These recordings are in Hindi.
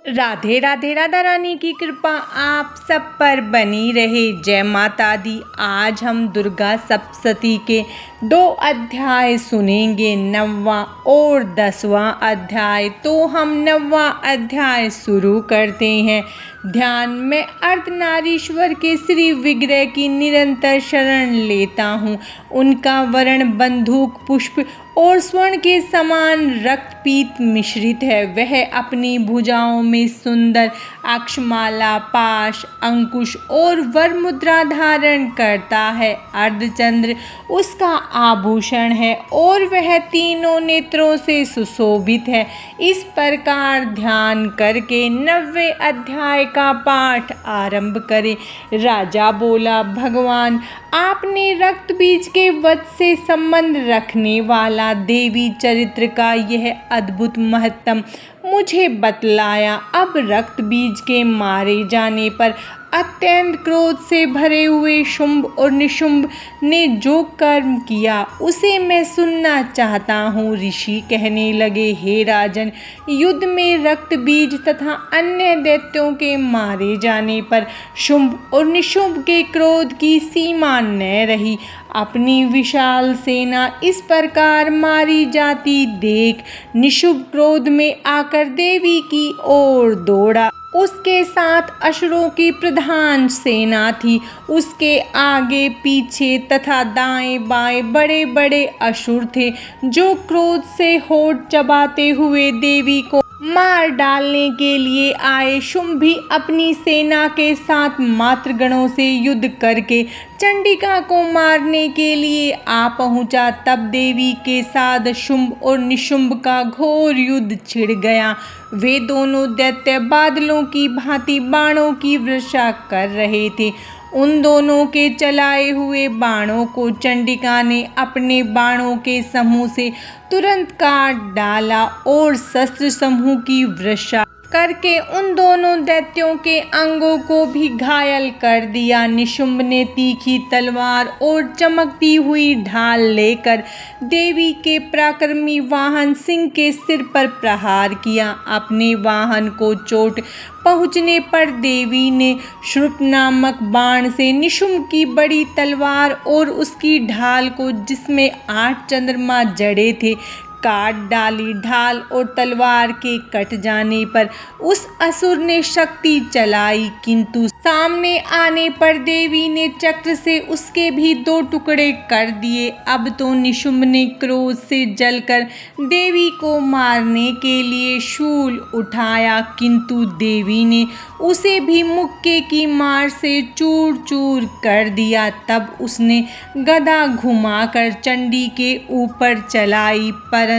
राधे राधे। राधा रानी की कृपा आप सब पर बनी रहे। जय माता दी। आज हम दुर्गा सप्तशती के 2 अध्याय सुनेंगे, 9वां और 10वां अध्याय। तो हम 9वां अध्याय शुरू करते हैं। ध्यान में अर्धनारीश्वर के श्री विग्रह की निरंतर शरण लेता हूँ। उनका वर्ण बंदूक पुष्प और स्वर्ण के समान रक्तपीत मिश्रित है। वह अपनी भुजाओं में सुंदर अक्षमाला, पाश, अंकुश और वरमुद्रा धारण करता है। अर्धचंद्र उसका आभूषण है और वह तीनों नेत्रों से सुशोभित है। इस प्रकार ध्यान करके 9वें अध्याय का पाठ आरंभ करें। राजा बोला, भगवान, आपने रक्त बीज के वध से संबंध रखने वाला देवी चरित्र का यह अद्भुत महत्तम मुझे बतलाया। अब रक्त बीज के मारे जाने पर अत्यंत क्रोध से भरे हुए शुंभ और निशुंभ ने जो कर्म किया उसे मैं सुनना चाहता हूँ। ऋषि कहने लगे, हे राजन, युद्ध में रक्त बीज तथा अन्य दैत्यों के मारे जाने पर शुंभ और निशुंभ के क्रोध की सीमा न रही। अपनी विशाल सेना इस प्रकार मारी जाती देख निशुंभ क्रोध में आकर देवी की ओर दौड़ा। उसके साथ असुरों की प्रधान सेना थी। उसके आगे पीछे तथा दाएं बाएं बड़े बड़े असुर थे, जो क्रोध से होठ चबाते हुए देवी को मार डालने के लिए आए। शुंभ भी अपनी सेना के साथ मातृगणों से युद्ध करके चंडिका को मारने के लिए आ पहुंचा। तब देवी के साथ शुंभ और निशुंभ का घोर युद्ध छिड़ गया। वे दोनों दैत्य बादलों की भांति बाणों की वर्षा कर रहे थे। उन दोनों के चलाए हुए बाणों को चंडिका ने अपने बाणों के समूह से तुरंत काट डाला और शस्त्र समूह की वर्षा करके उन दोनों दैत्यों के अंगों को भी घायल कर दिया। निशुंभ ने तीखी तलवार और चमकती हुई ढाल लेकर देवी के पराक्रमी वाहन सिंह के सिर पर प्रहार किया। अपने वाहन को चोट पहुंचने पर देवी ने श्रुप नामक बाण से निशुंभ की बड़ी तलवार और उसकी ढाल को, जिसमें 8 चंद्रमा जड़े थे, काट डाली। ढाल और तलवार के कट जाने पर उस असुर ने शक्ति चलाई, किंतु सामने आने पर देवी ने चक्र से उसके भी 2 टुकड़े कर दिए। अब तो निशुंभ ने क्रोध से जलकर देवी को मारने के लिए शूल उठाया, किंतु देवी ने उसे भी मुक्के की मार से चूर चूर कर दिया। तब उसने गदा घुमाकर चंडी के ऊपर चलाई, परंतु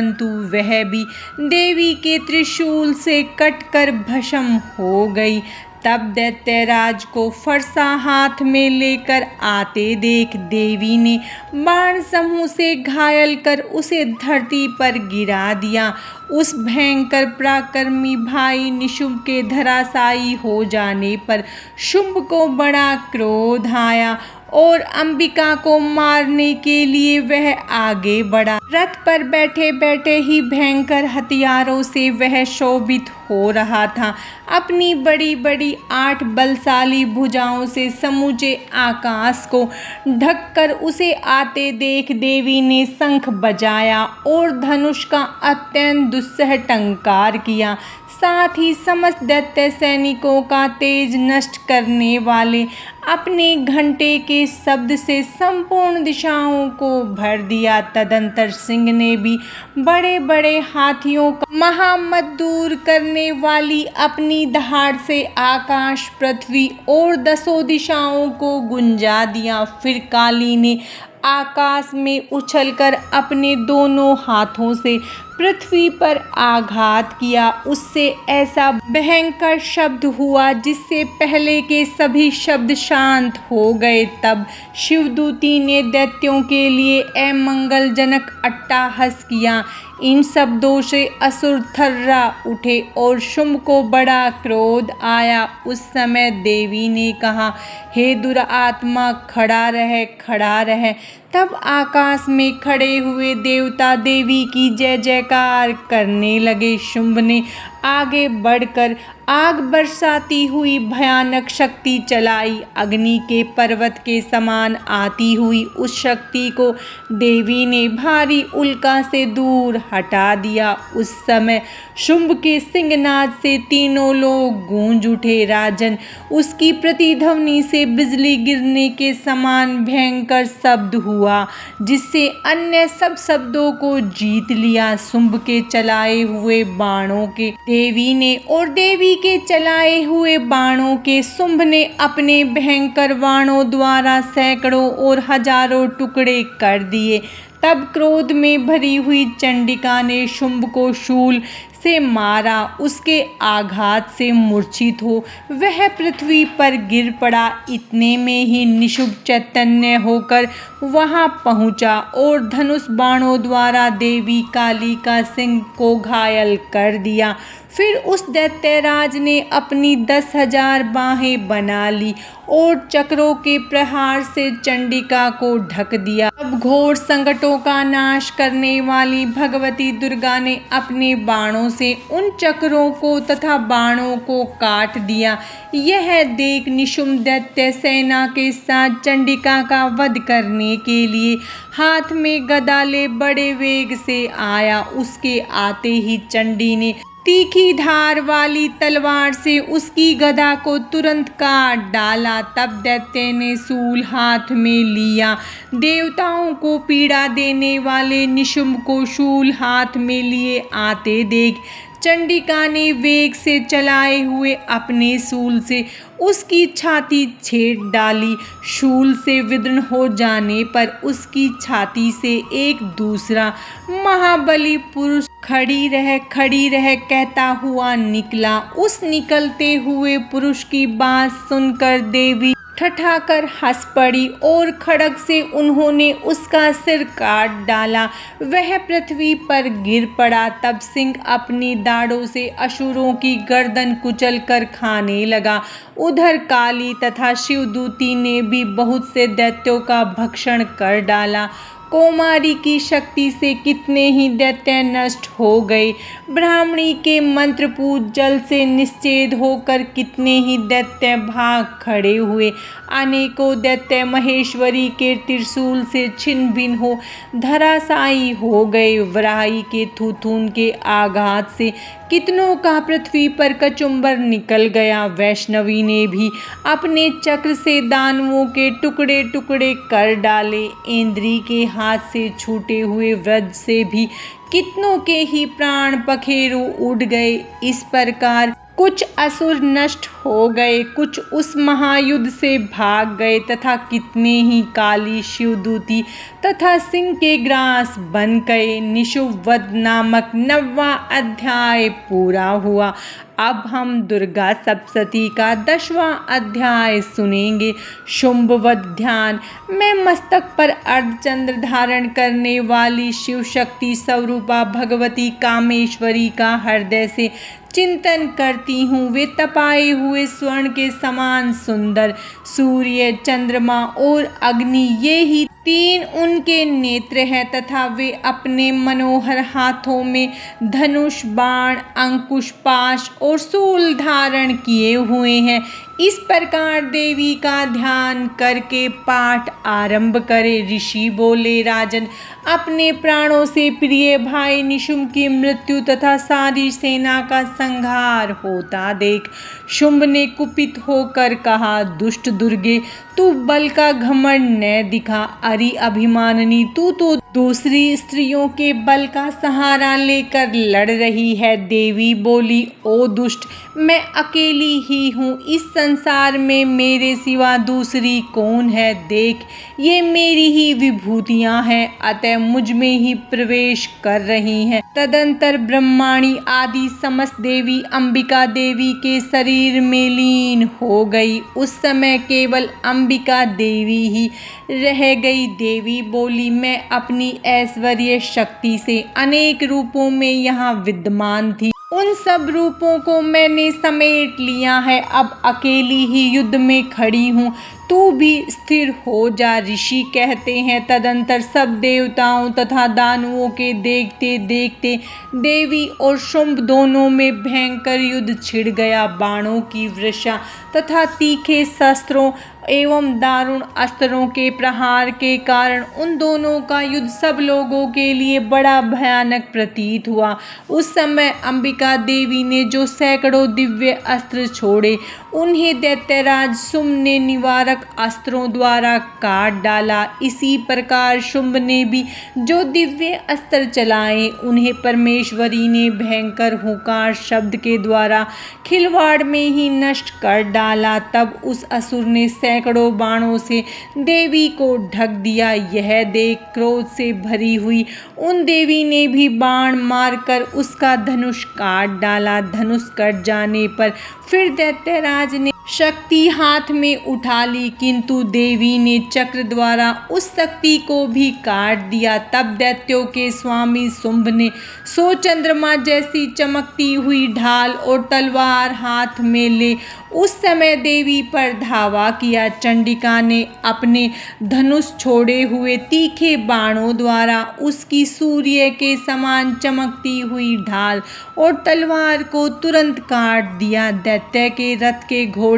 वह भी देवी के त्रिशूल से कटकर भस्म हो गई। तब दैत्यराज को फरसा हाथ में लेकर आते देख देवी ने बाण समूह से घायल कर उसे धरती पर गिरा दिया। उस भयंकर पराक्रमी भाई निशुंभ के धराशायी हो जाने पर शुंभ को बड़ा क्रोध आया और अंबिका को मारने के लिए वह आगे बढ़ा। रथ पर बैठे बैठे ही भयंकर हथियारों से वह शोभित हो रहा था। अपनी बड़ी बड़ी 8 बलशाली भुजाओं से समूचे आकाश को ढककर उसे आते देख देवी ने शंख बजाया और धनुष का अत्यंत दुस्सह टंकार किया। साथ ही समस्त दैत्य सैनिकों का तेज नष्ट करने वाले अपने घंटे के शब्द से संपूर्ण दिशाओं को भर दिया। तदंतर सिंह ने भी बड़े बड़े हाथियों का महामद दूर करने वाली अपनी दहाड़ से आकाश, पृथ्वी और 10 दिशाओं को गुंजा दिया। फिर काली ने आकाश में उछलकर अपने दोनों हाथों से पृथ्वी पर आघात किया। उससे ऐसा भयंकर शब्द हुआ जिससे पहले के सभी शब्द शांत हो गए। तब शिवदूती ने दैत्यों के लिए अमंगलजनक अट्टहास किया। इन शब्दों से असुर थर्रा उठे और शुंभ को बड़ा क्रोध आया। उस समय देवी ने कहा, हे दुरात्मा, खड़ा रह, खड़ा रह। तब आकाश में खड़े हुए देवता देवी की जय जयकार करने लगे। शुंभ ने आगे बढ़कर आग बरसाती हुई भयानक शक्ति चलाई। अग्नि के पर्वत के समान आती हुई उस शक्ति को देवी ने भारी उल्का से दूर हटा दिया। उस समय शुंभ के सिंहनाद से तीनों लोग गूंज उठे। राजन, उसकी प्रतिध्वनि से बिजली गिरने के समान भयंकर शब्द हुआ, जिससे अन्य सब शब्दों को जीत लिया। शुंभ के चलाए हुए बाणों के देवी ने और देवी के चलाए हुए बाणों के शुंभ ने अपने भयंकर बाणों द्वारा सैकड़ों और हजारों टुकड़े कर दिए। तब क्रोध में भरी हुई चंडिका ने शुंभ को शूल से मारा। उसके आघात से मूर्छित हो वह पृथ्वी पर गिर पड़ा। इतने में ही निशुंभ चैतन्य होकर वहां पहुंचा और धनुष बाणों द्वारा देवी कालिका सिंह को घायल कर दिया। फिर उस दैत्यराज ने अपनी 10,000 बाहें बना ली और चक्रों के प्रहार से चंडिका को ढक दिया। अब घोर संकटों का नाश करने वाली भगवती दुर्गा ने अपने बाणों से उन चक्रों को तथा बाणों को काट दिया। यह देख निशुंभ दैत्य सेना के साथ चंडिका का वध करने के लिए हाथ में गदा ले बड़े वेग से आया। उसके आते ही चंडी ने तीखी धार वाली तलवार से उसकी गदा को तुरंत काट डाला। तब दैत्य ने शूल हाथ में लिया। देवताओं को पीड़ा देने वाले निशुंभ को शूल हाथ में लिए आते देख चंडिका ने वेग से चलाए हुए अपने शूल से उसकी छाती छेद डाली। शूल से विदीर्ण हो जाने पर उसकी छाती से एक दूसरा महाबली पुरुष खड़ी रह कहता हुआ निकला। उस निकलते हुए पुरुष की बात सुनकर देवी ठठाकर हंस पड़ी और खड्ग से उन्होंने उसका सिर काट डाला। वह पृथ्वी पर गिर पड़ा। तब सिंह अपनी दाढ़ों से असुरों की गर्दन कुचल कर खाने लगा। उधर काली तथा शिवदूती ने भी बहुत से दैत्यों का भक्षण कर डाला। कौमारी की शक्ति से कितने ही दैत्य नष्ट हो गए। ब्राह्मणी के मंत्रपूत जल से निश्चेद होकर कितने ही दैत्य भाग खड़े हुए। अनेकों दैत्य महेश्वरी के त्रिशूल से छिन्न भिन्न हो धराशायी हो गए। वराही के थूथून के आघात से कितनों का पृथ्वी पर कचुम्बर निकल गया। वैष्णवी ने भी अपने चक्र से दानवों के टुकड़े टुकड़े कर डाले। इंद्री के हाथ से छूटे हुए वज्र से भी कितनों के ही प्राण पखेरु उड़ गए। इस प्रकार कुछ असुर नष्ट हो गए, कुछ उस महायुद्ध से भाग गए तथा कितने ही काली शिवदूती तथा सिंह के ग्रास बन गए। निशुंभ वध नामक 9वां अध्याय पूरा हुआ। अब हम दुर्गा सप्तशती का 10वां अध्याय सुनेंगे। शुंभ वध ध्यान। मैं मस्तक पर अर्धचंद्र धारण करने वाली शिव शक्ति स्वरूपा भगवती कामेश्वरी का हृदय से चिंतन करती हूँ। वे तपाए हुए स्वर्ण के समान सुंदर, सूर्य, चंद्रमा और अग्नि ये ही 3 उनके नेत्र हैं तथा वे अपने मनोहर हाथों में धनुष, बाण, अंकुश, पाश और शूल धारण किए हुए हैं। इस प्रकार देवी का ध्यान करके पाठ आरंभ करे। ऋषि बोले, राजन, अपने प्राणों से प्रिय भाई निशुंभ की मृत्यु तथा सारी सेना का संहार होता देख शुंभ ने कुपित होकर कहा, दुष्ट दुर्गे, तू बल का घमंड न दिखा। अरि अभिमानिनी, तू तो दूसरी स्त्रियों के बल का सहारा लेकर लड़ रही है। देवी बोली, ओ दुष्ट, मैं अकेली ही हूँ। इस संसार में मेरे सिवा दूसरी कौन है। देख, ये मेरी ही विभूतियाँ हैं, अतः मुझ में ही प्रवेश कर रही हैं। तदंतर ब्रह्माणी आदि समस्त देवी अंबिका देवी के शरीर में लीन हो गई। उस समय केवल अंबिका देवी ही रह गई। देवी बोली, मैं अपनी ऐश्वर्य शक्ति से अनेक रूपों में यहाँ विद्यमान थी। उन सब रूपों को मैंने समेट लिया है। अब अकेली ही युद्ध में खड़ी हूँ। तू भी स्थिर हो जा, ऋषि कहते हैं। तदंतर सब देवताओं तथा दानवों के देखते देखते देवी और शुंभ दोनों में भयंकर युद्ध छिड़ गया। बाणों की वर्षा तथा तीखे शस्त्रों एवं दारुण अस्त्रों के प्रहार के कारण उन दोनों का युद्ध सब लोगों के लिए बड़ा भयानक प्रतीत हुआ। उस समय अंबिका देवी ने जो सैकड़ों दिव्य अस्त्र छोड़े, उन्हें दैत्यराज शुंभ ने निवारक अस्त्रों द्वारा काट डाला। इसी प्रकार शुंभ ने भी जो दिव्य अस्त्र चलाए, उन्हें परमेश्वरी ने भयंकर हुंकार शब्द के द्वारा खिलवाड़ में ही नष्ट कर डाला। तब उस असुर ने सैकड़ों बाणों से देवी को ढक दिया। यह देख क्रोध से भरी हुई उन देवी ने भी बाण मारकर उसका धनुष काट डाला। धनुष कट जाने पर फिर दैत्यराज ने शक्ति हाथ में उठा ली, किंतु देवी ने चक्र द्वारा उस शक्ति को भी काट दिया। तब दैत्यों के स्वामी शुंभ ने सो चंद्रमा जैसी चमकती हुई ढाल और तलवार हाथ में ले उस समय देवी पर धावा किया। चंडिका ने अपने धनुष छोड़े हुए तीखे बाणों द्वारा उसकी सूर्य के समान चमकती हुई ढाल और तलवार को तुरंत काट दिया। दैत्य के रथ के घोड़े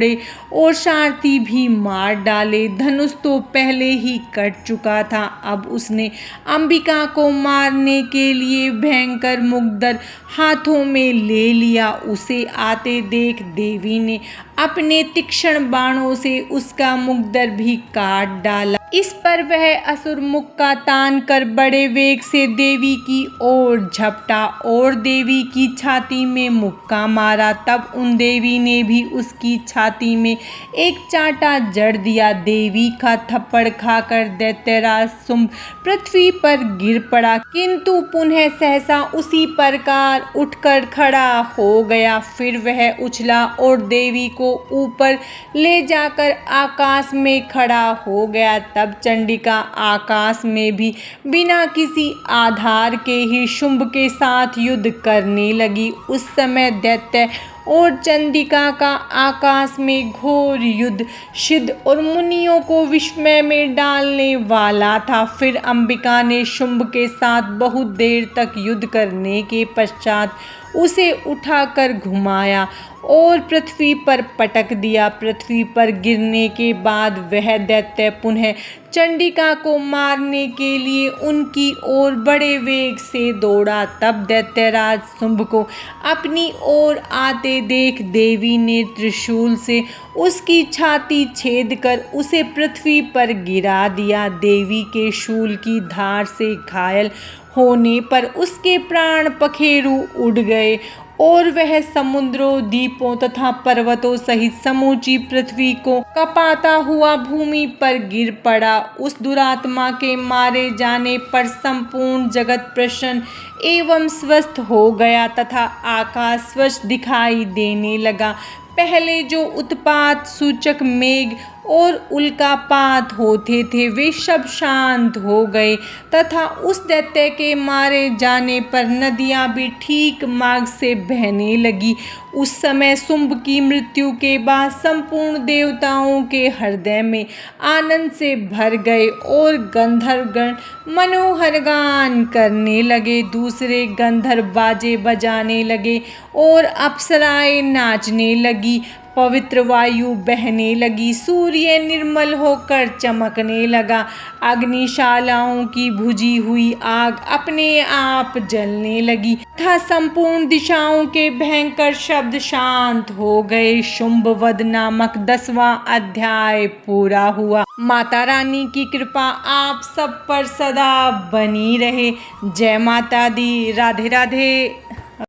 और सारथी भी मार डाले। धनुष तो पहले ही कट चुका था, अब उसने अंबिका को मारने के लिए भयंकर मुग्दर हाथों में ले लिया। उसे आते देख देवी ने अपने तीक्ष्ण बाणों से उसका मुग्दर भी काट डाला। इस पर वह असुर मुख का तान कर बड़े वेग से देवी की ओर झपटा और देवी की छाती में मुक्का मारा। तब उन देवी ने भी उसकी छाती में एक चांटा जड़ दिया। देवी का थप्पड़ खाकर दैत्यराज शुंभ पृथ्वी पर गिर पड़ा, किंतु पुनः सहसा उसी प्रकार उठकर खड़ा हो गया। फिर वह उछला और देवी को ऊपर ले जाकर आकाश में खड़ा हो गया। तब चंडिका आकाश में भी बिना किसी आधार के ही शुंभ के साथ युद्ध करने लगी। उस समय दैत्य और चंडिका का आकाश में घोर युद्ध सिद्ध और मुनियों को विस्मय में डालने वाला था। फिर अंबिका ने शुंभ के साथ बहुत देर तक युद्ध करने के पश्चात उसे उठाकर घुमाया और पृथ्वी पर पटक दिया। पृथ्वी पर गिरने के बाद वह दैत्य पुनः चंडिका को मारने के लिए उनकी ओर बड़े वेग से दौड़ा। तब दैत्यराज शुंभ को अपनी ओर आते देख देवी ने त्रिशूल से उसकी छाती छेद कर उसे पृथ्वी पर गिरा दिया। देवी के शूल की धार से घायल होने पर उसके प्राण पखेरु उड़ गए और वह समुद्रों, द्वीपों तथा पर्वतों सहित समूची पृथ्वी को कपाता हुआ भूमि पर गिर पड़ा। उस दुरात्मा के मारे जाने पर संपूर्ण जगत प्रसन्न एवं स्वस्थ हो गया तथा आकाश स्वच्छ दिखाई देने लगा। पहले जो उत्पात सूचक मेघ और उल्कापात होते थे, वे सब शांत हो गए तथा उस दैत्य के मारे जाने पर नदियां भी ठीक मार्ग से बहने लगी। उस समय शुंभ की मृत्यु के बाद संपूर्ण देवताओं के हृदय में आनंद से भर गए और गंधर्वगण मनोहर गान करने लगे। दूसरे गंधर्व बाजे बजाने लगे और अप्सराएं नाचने लगी। पवित्र वायु बहने लगी, सूर्य निर्मल होकर चमकने लगा, अग्निशालाओं की बुझी हुई आग अपने आप जलने लगी तथा संपूर्ण दिशाओं के भयंकर शब्द शांत हो गए। शुंभ वध नामक 10वां अध्याय पूरा हुआ। माता रानी की कृपा आप सब पर सदा बनी रहे। जय माता दी। राधे राधे।